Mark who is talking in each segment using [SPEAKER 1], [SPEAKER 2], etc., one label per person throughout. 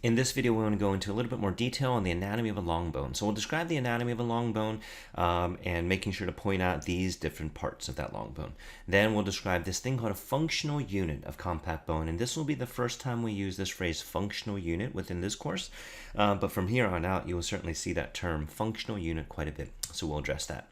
[SPEAKER 1] In this video, we want to go into a little bit more detail on the anatomy of a long bone. So we'll describe the anatomy of a long bone and making sure to point out these different parts of that long bone. Then we'll describe this thing called a functional unit of compact bone. And this will be the first time we use this phrase functional unit within this course. But from here on out, you will certainly see that term functional unit quite a bit. So we'll address that.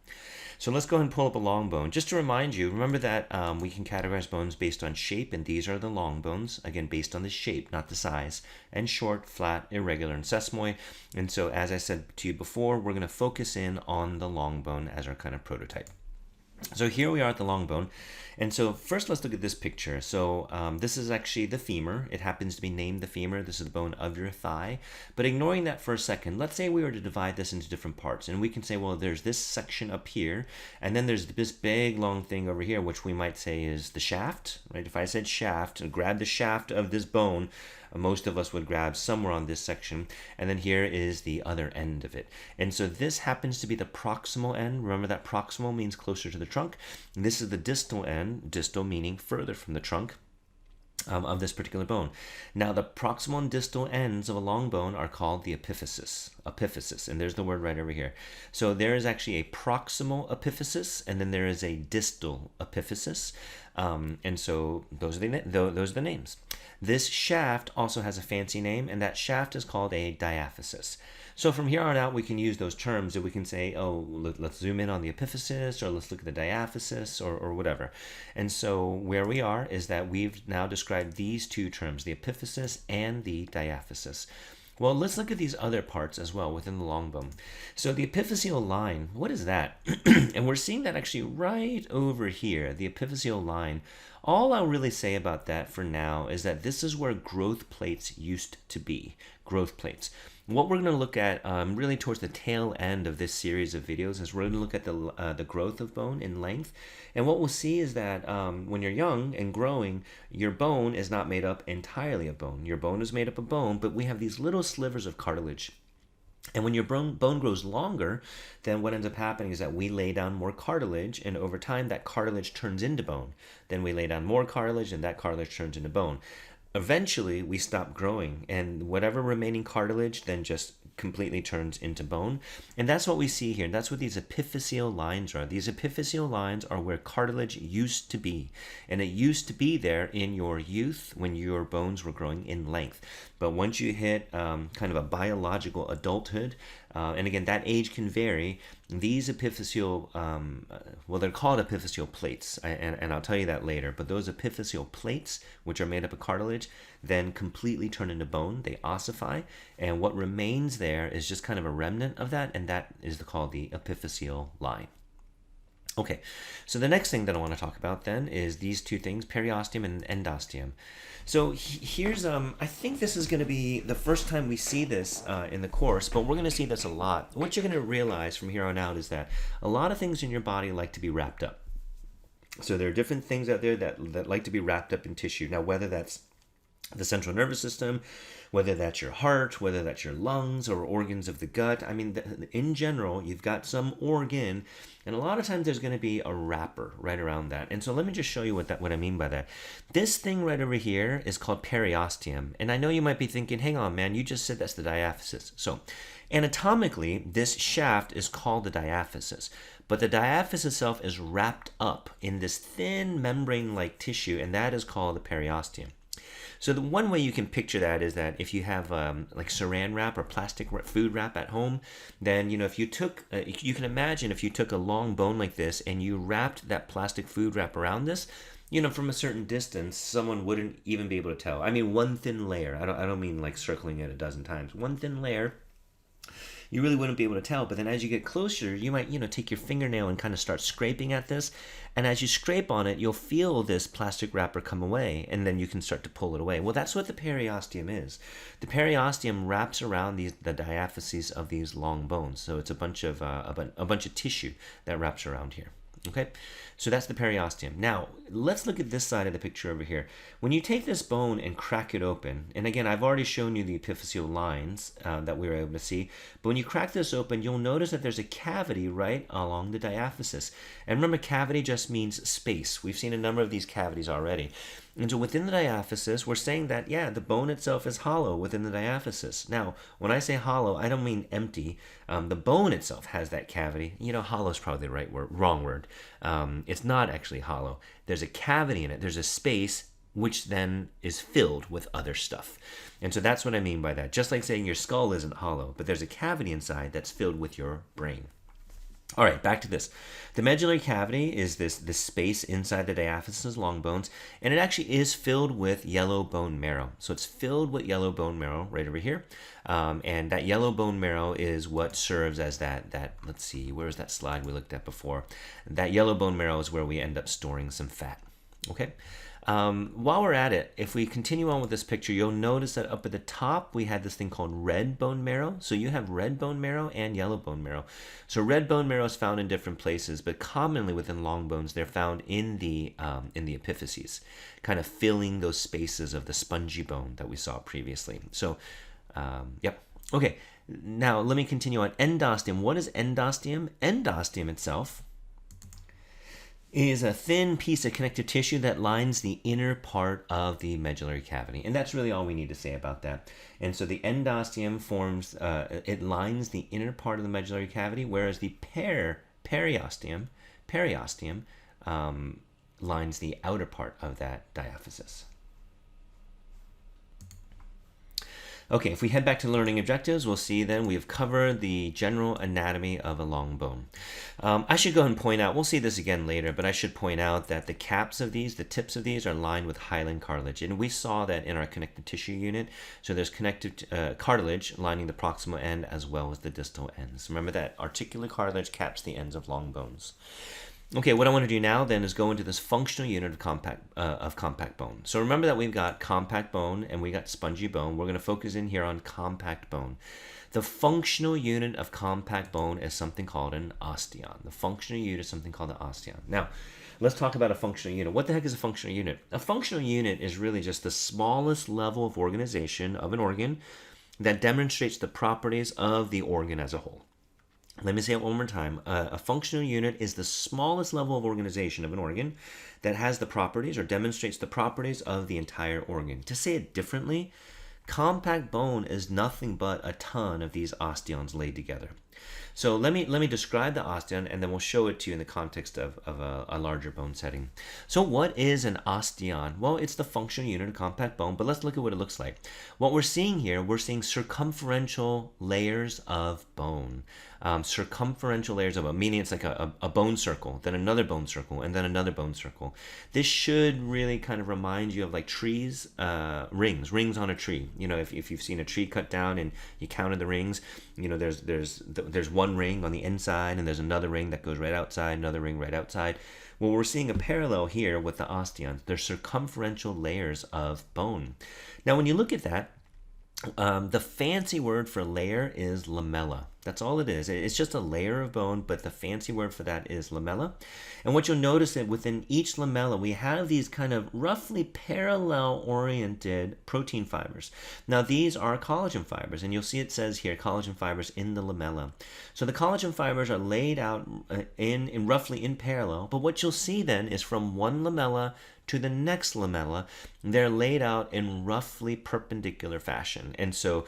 [SPEAKER 1] So let's go ahead and pull up a long bone. Just to remind you, remember that we can categorize bones based on shape, and these are the long bones, again, based on the shape, not the size, and short, flat, irregular, and sesamoid. And so, as I said to you before, we're going to focus in on the long bone as our kind of prototype. So here we are at the long bone. And so first let's look at this picture. So this is actually the femur. It happens to be named the femur. This is the bone of your thigh. But ignoring that for a second, let's say we were to divide this into different parts. And we can say, well, there's this section up here. And then there's this big long thing over here, which we might say is the shaft, right? If I said shaft, grab the shaft of this bone, most of us would grab somewhere on this section, and then here is the other end of it. And so this happens to be the proximal end. Remember that proximal means closer to the trunk. And this is the distal end, distal meaning further from the trunk. Of this particular bone. Now, the proximal and distal ends of a long bone are called the epiphysis, and there's the word right over here. So there is actually a proximal epiphysis, and then there is a distal epiphysis, and so those are the names. This shaft also has a fancy name, and that shaft is called a diaphysis. So from here on out, we can use those terms that we can say, oh, let's zoom in on the epiphysis, or let's look at the diaphysis, or whatever. And so where we are is that we've now described these two terms, the epiphysis and the diaphysis. Well, let's look at these other parts as well within the long bone. So the epiphyseal line, what is that? And we're seeing that actually right over here, the epiphyseal line. All I'll really say about that for now is that this is where growth plates used to be, growth plates. What we're going to look at really towards the tail end of this series of videos is we're going to look at the growth of bone in length. And what we'll see is that when you're young and growing, your bone is not made up entirely of bone. Your bone is made up of bone, but we have these little slivers of cartilage. And when your bone grows longer, then what ends up happening is that we lay down more cartilage, and over time that cartilage turns into bone. Then we lay down more cartilage, and that cartilage turns into bone. Eventually, we stop growing, and whatever remaining cartilage then just completely turns into bone. And that's what we see here. That's what these epiphyseal lines are. These epiphyseal lines are where cartilage used to be. And it used to be there in your youth when your bones were growing in length. But once you hit kind of a biological adulthood, and again, that age can vary, these epiphyseal, well, they're called epiphyseal plates, and I'll tell you that later, but those epiphyseal plates, which are made up of cartilage, then completely turn into bone, they ossify, and what remains there is just kind of a remnant of that, and that is called the epiphyseal line. Okay, so the next thing that I want to talk about then is these two things, periosteum and endosteum. So here's, I think this is going to be the first time we see this in the course, but we're going to see this a lot. What you're going to realize from here on out is that a lot of things in your body like to be wrapped up. So there are different things out there that like to be wrapped up in tissue. Now, whether that's the central nervous system, whether that's your heart, whether that's your lungs or organs of the gut. I mean, in general, you've got some organ, and a lot of times there's going to be a wrapper right around that. And so let me just show you what I mean by that. This thing right over here is called periosteum. And I know you might be thinking, hang on, man, you just said that's the diaphysis. So anatomically, this shaft is called the diaphysis. But the diaphysis itself is wrapped up in this thin membrane-like tissue, and that is called the periosteum. So the one way you can picture that is that if you have like saran wrap or plastic food wrap at home, then, you know, if you took, you can imagine if you took a long bone like this and you wrapped that plastic food wrap around this, you know, from a certain distance, someone wouldn't even be able to tell. I mean, one thin layer. I don't mean like circling it a dozen times. One thin layer. You really wouldn't be able to tell. But then as you get closer, you might, you know, take your fingernail and kind of start scraping at this. And as you scrape on it, you'll feel this plastic wrapper come away, and then you can start to pull it away. Well, that's what the periosteum is. The periosteum wraps around the diaphyses of these long bones. So it's a bunch of tissue that wraps around here. Okay, so that's the periosteum. Now, let's look at this side of the picture over here. When you take this bone and crack it open, and again, I've already shown you the epiphyseal lines that we were able to see, but when you crack this open, you'll notice that there's a cavity right along the diaphysis. And remember, cavity just means space. We've seen a number of these cavities already. And so within the diaphysis, we're saying that, yeah, the bone itself is hollow within the diaphysis. Now, when I say hollow, I don't mean empty. The bone itself has that cavity. Hollow is probably the right word, wrong word. It's not actually hollow. There's a cavity in it. There's a space which then is filled with other stuff. And so that's what I mean by that. Just like saying your skull isn't hollow, but there's a cavity inside that's filled with your brain. All right, back to this. The medullary cavity is this space inside the diaphysis long bones, and it actually is filled with yellow bone marrow. So it's filled with yellow bone marrow right over here. And that yellow bone marrow is what serves as that, let's see, where was that slide we looked at before? That yellow bone marrow is where we end up storing some fat. Okay? While we're at it, if we continue on with this picture, you'll notice that up at the top we had this thing called red bone marrow. So you have red bone marrow and yellow bone marrow. So red bone marrow is found in different places, but commonly within long bones they're found in the epiphyses, kind of filling those spaces of the spongy bone that we saw previously. So, yep. Okay. Now let me continue on. Endosteum. What is endosteum? Endosteum itself is a thin piece of connective tissue that lines the inner part of the medullary cavity. And that's really all we need to say about that. And so the endosteum forms, it lines the inner part of the medullary cavity, whereas the periosteum lines the outer part of that diaphysis. Okay, if we head back to learning objectives, we'll see then we've covered the general anatomy of a long bone. I should go ahead and point out, we'll see this again later, but I should point out that the caps of these, the tips of these are lined with hyaline cartilage. And we saw that in our connective tissue unit. So there's connective cartilage lining the proximal end as well as the distal ends. Remember that articular cartilage caps the ends of long bones. Okay, what I want to do now then is go into this functional unit of compact bone. So remember that we've got compact bone and we got spongy bone. We're going to focus in here on compact bone. The functional unit of compact bone is something called an osteon. The functional unit is something called an osteon. Now, let's talk about a functional unit. What the heck is a functional unit? A functional unit is really just the smallest level of organization of an organ that demonstrates the properties of the organ as a whole. Let me say it one more time. A functional unit is the smallest level of organization of an organ that has the properties or demonstrates the properties of the entire organ. To say it differently, compact bone is nothing but a ton of these osteons laid together. So let me describe the osteon, and then we'll show it to you in the context of a larger bone setting. So what is an osteon? Well, it's the functional unit of compact bone, but let's look at what it looks like. What we're seeing here, we're seeing circumferential layers of bone. Circumferential layers of bone, meaning it's like a bone circle, then another bone circle, and then another bone circle. This should really kind of remind you of like trees, rings on a tree. You know, if you've seen a tree cut down and you counted the rings, you know, there's one ring on the inside and there's another ring that goes right outside, another ring right outside. Well, we're seeing a parallel here with the osteons. They're circumferential layers of bone. Now, when you look at that, the fancy word for layer is lamella. That's all it is. It's just a layer of bone, but the fancy word for that is lamella. And what you'll notice that within each lamella, we have these kind of roughly parallel-oriented protein fibers. Now, these are collagen fibers, and you'll see it says here collagen fibers in the lamella. So the collagen fibers are laid out in roughly in parallel, but what you'll see then is from one lamella to the next lamella, they're laid out in roughly perpendicular fashion. And so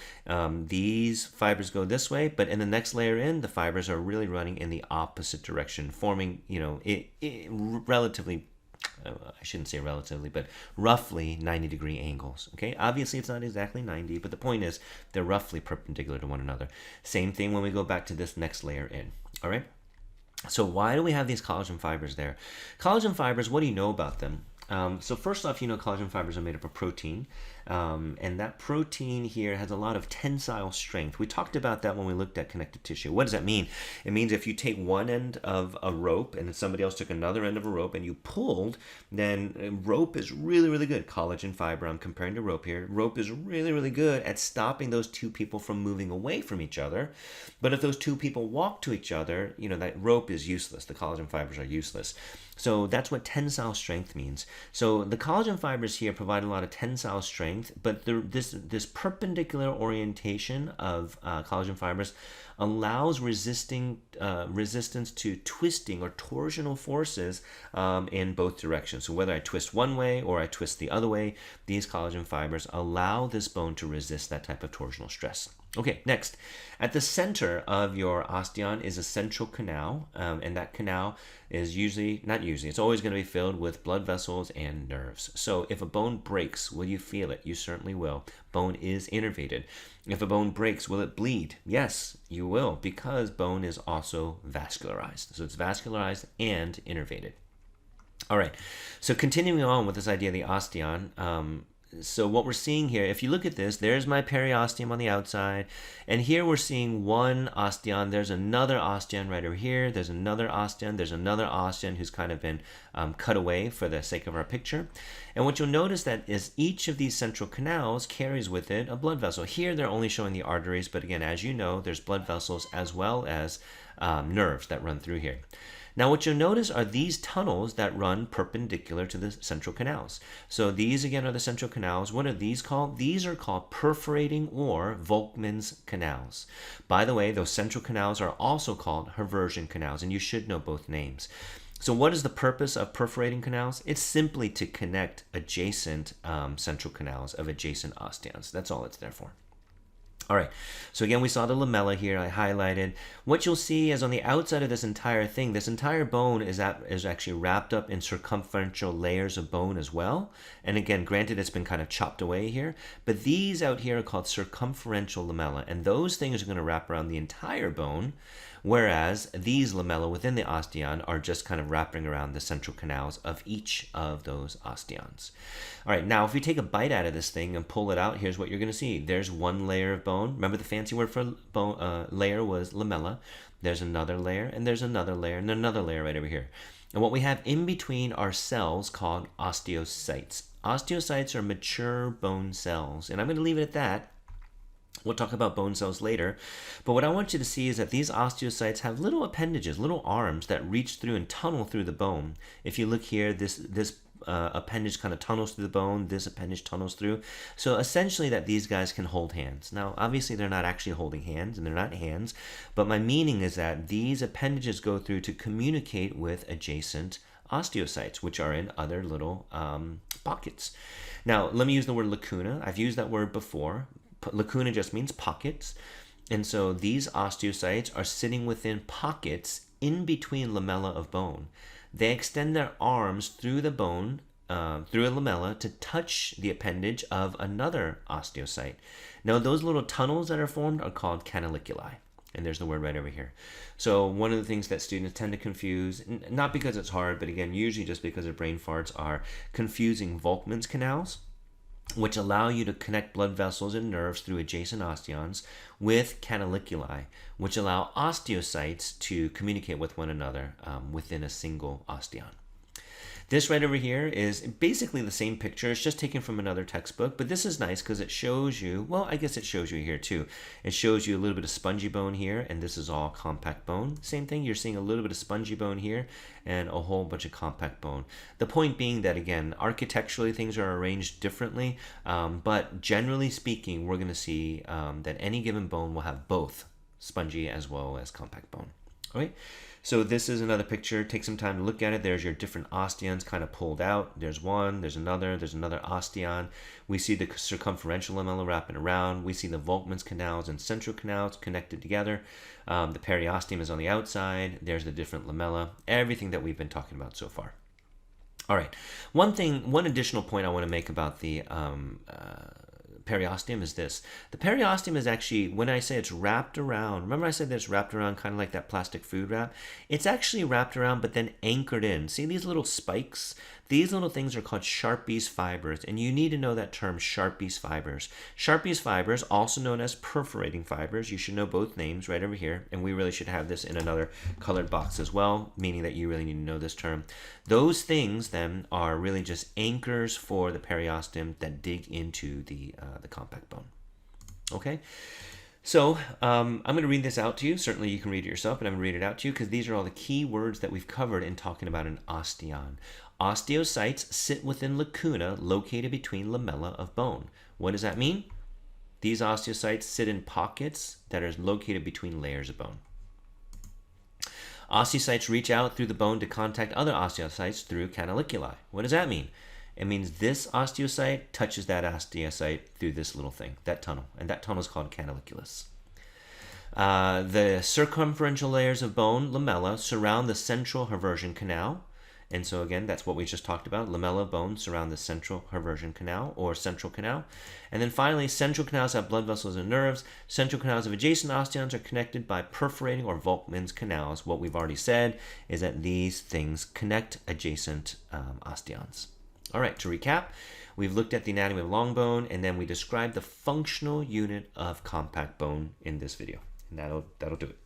[SPEAKER 1] these fibers go this way, but in the next layer in, the fibers are really running in the opposite direction, forming, you know, relatively, I shouldn't say relatively, but roughly 90-degree angles. Okay, obviously it's not exactly 90, but the point is they're roughly perpendicular to one another. Same thing when we go back to this next layer in. All right. So why do we have these collagen fibers there? Collagen fibers, what do you know about them? So first off, you know collagen fibers are made up of protein, and that protein here has a lot of tensile strength. We talked about that when we looked at connective tissue. What does that mean? It means if you take one end of a rope and somebody else took another end of a rope and you pulled, then rope is really, really good. Collagen fiber, I'm comparing to rope here. Rope is really, really good at stopping those two people from moving away from each other. But if those two people walk to each other, you know, that rope is useless. The collagen fibers are useless. So that's what tensile strength means. So the collagen fibers here provide a lot of tensile strength strength, but this perpendicular orientation of collagen fibers allows resistance to twisting or torsional forces in both directions. So whether I twist one way or I twist the other way, these collagen fibers allow this bone to resist that type of torsional stress. Okay, next. At the center of your osteon is a central canal, and that canal is it's always going to be filled with blood vessels and nerves. So if a bone breaks, will you feel it? You certainly will. Bone is innervated. If a bone breaks, will it bleed? Yes, you will, because bone is also vascularized. So it's vascularized and innervated. All right, so continuing on with this idea of the osteon, so what we're seeing here, if you look at this, there's my periosteum on the outside, and here we're seeing one osteon. There's another osteon right over here. There's another osteon. There's another osteon who's kind of been cut away for the sake of our picture. And what you'll notice that is each of these central canals carries with it a blood vessel. Here they're only showing the arteries, but again, as you know, there's blood vessels as well as nerves that run through here. Now what you'll notice are these tunnels that run perpendicular to the central canals. So these again are the central canals. What are these called? These are called perforating or Volkmann's canals. By the way, those central canals are also called Haversian canals, and you should know both names. So what is the purpose of perforating canals? It's simply to connect adjacent central canals of adjacent osteons. That's all it's there for. All right, so again, we saw the lamella here, I highlighted. What you'll see is on the outside of this entire thing, this entire bone is actually wrapped up in circumferential layers of bone as well. And again, granted, it's been kind of chopped away here, but these out here are called circumferential lamella, and those things are going to wrap around the entire bone, whereas these lamella within the osteon are just kind of wrapping around the central canals of each of those osteons. All right, now if we take a bite out of this thing and pull it out, here's what you're going to see. There's one layer of bone. Remember the fancy word for bone, layer was lamella. There's another layer, and there's another layer, and another layer right over here. And what we have in between are cells called osteocytes. Osteocytes are mature bone cells, and I'm going to leave it at that. We'll talk about bone cells later, but what I want you to see is that these osteocytes have little appendages, little arms that reach through and tunnel through the bone. If you look here, this appendage kind of tunnels through the bone, this appendage tunnels through. So essentially that these guys can hold hands. Now, obviously they're not actually holding hands, and they're not hands, but my meaning is that these appendages go through to communicate with adjacent osteocytes, which are in other little pockets. Now, let me use the word lacuna. I've used that word before. Lacuna just means pockets. And so these osteocytes are sitting within pockets in between lamella of bone. They extend their arms through the bone, through a lamella, to touch the appendage of another osteocyte. Now, those little tunnels that are formed are called canaliculi. And there's the word right over here. So one of the things that students tend to confuse, not because it's hard, but again, usually just because of brain farts, are confusing Volkmann's canals, which allow you to connect blood vessels and nerves through adjacent osteons, with canaliculi, which allow osteocytes to communicate with one another within a single osteon. This right over here is basically the same picture. It's just taken from another textbook, but this is nice because it shows you, well, I guess it shows you here too. It shows you a little bit of spongy bone here, and this is all compact bone. Same thing, you're seeing a little bit of spongy bone here and a whole bunch of compact bone. The point being that, again, architecturally things are arranged differently, but generally speaking, we're going to see that any given bone will have both spongy as well as compact bone. All right. So this is another picture. Take some time to look at it. There's your different osteons kind of pulled out. There's one, there's another osteon. We see the circumferential lamella wrapping around. We see the Volkmann's canals and central canals connected together. The periosteum is on the outside. There's the different lamella. Everything that we've been talking about so far. All right. One additional point I want to make about the periosteum is this. The periosteum is actually, when I say it's wrapped around, remember I said that it's wrapped around kind of like that plastic food wrap? It's actually wrapped around but then anchored in. See these little spikes? These little things are called Sharpie's fibers, and you need to know that term, Sharpie's fibers. Sharpie's fibers, also known as perforating fibers, you should know both names right over here, and we really should have this in another colored box as well, meaning that you really need to know this term. Those things then are really just anchors for the periosteum that dig into the compact bone. Okay? So I'm going to read this out to you. Certainly you can read it yourself, but I'm going to read it out to you because these are all the key words that we've covered in talking about an osteon. Osteocytes sit within lacuna located between lamella of bone. What does that mean? These osteocytes sit in pockets that are located between layers of bone. Osteocytes reach out through the bone to contact other osteocytes through canaliculi. What does that mean? It means this osteocyte touches that osteocyte through this little thing, that tunnel, and that tunnel is called canaliculus. The circumferential layers of bone, lamella, surround the central haversian canal. And so again, that's what we just talked about. Lamella of bone surround the central haversian canal or central canal. And then finally, central canals have blood vessels and nerves. Central canals of adjacent osteons are connected by perforating or Volkmann's canals. What we've already said is that these things connect adjacent osteons. All right, to recap, we've looked at the anatomy of long bone, and then we described the functional unit of compact bone in this video. And that'll do it.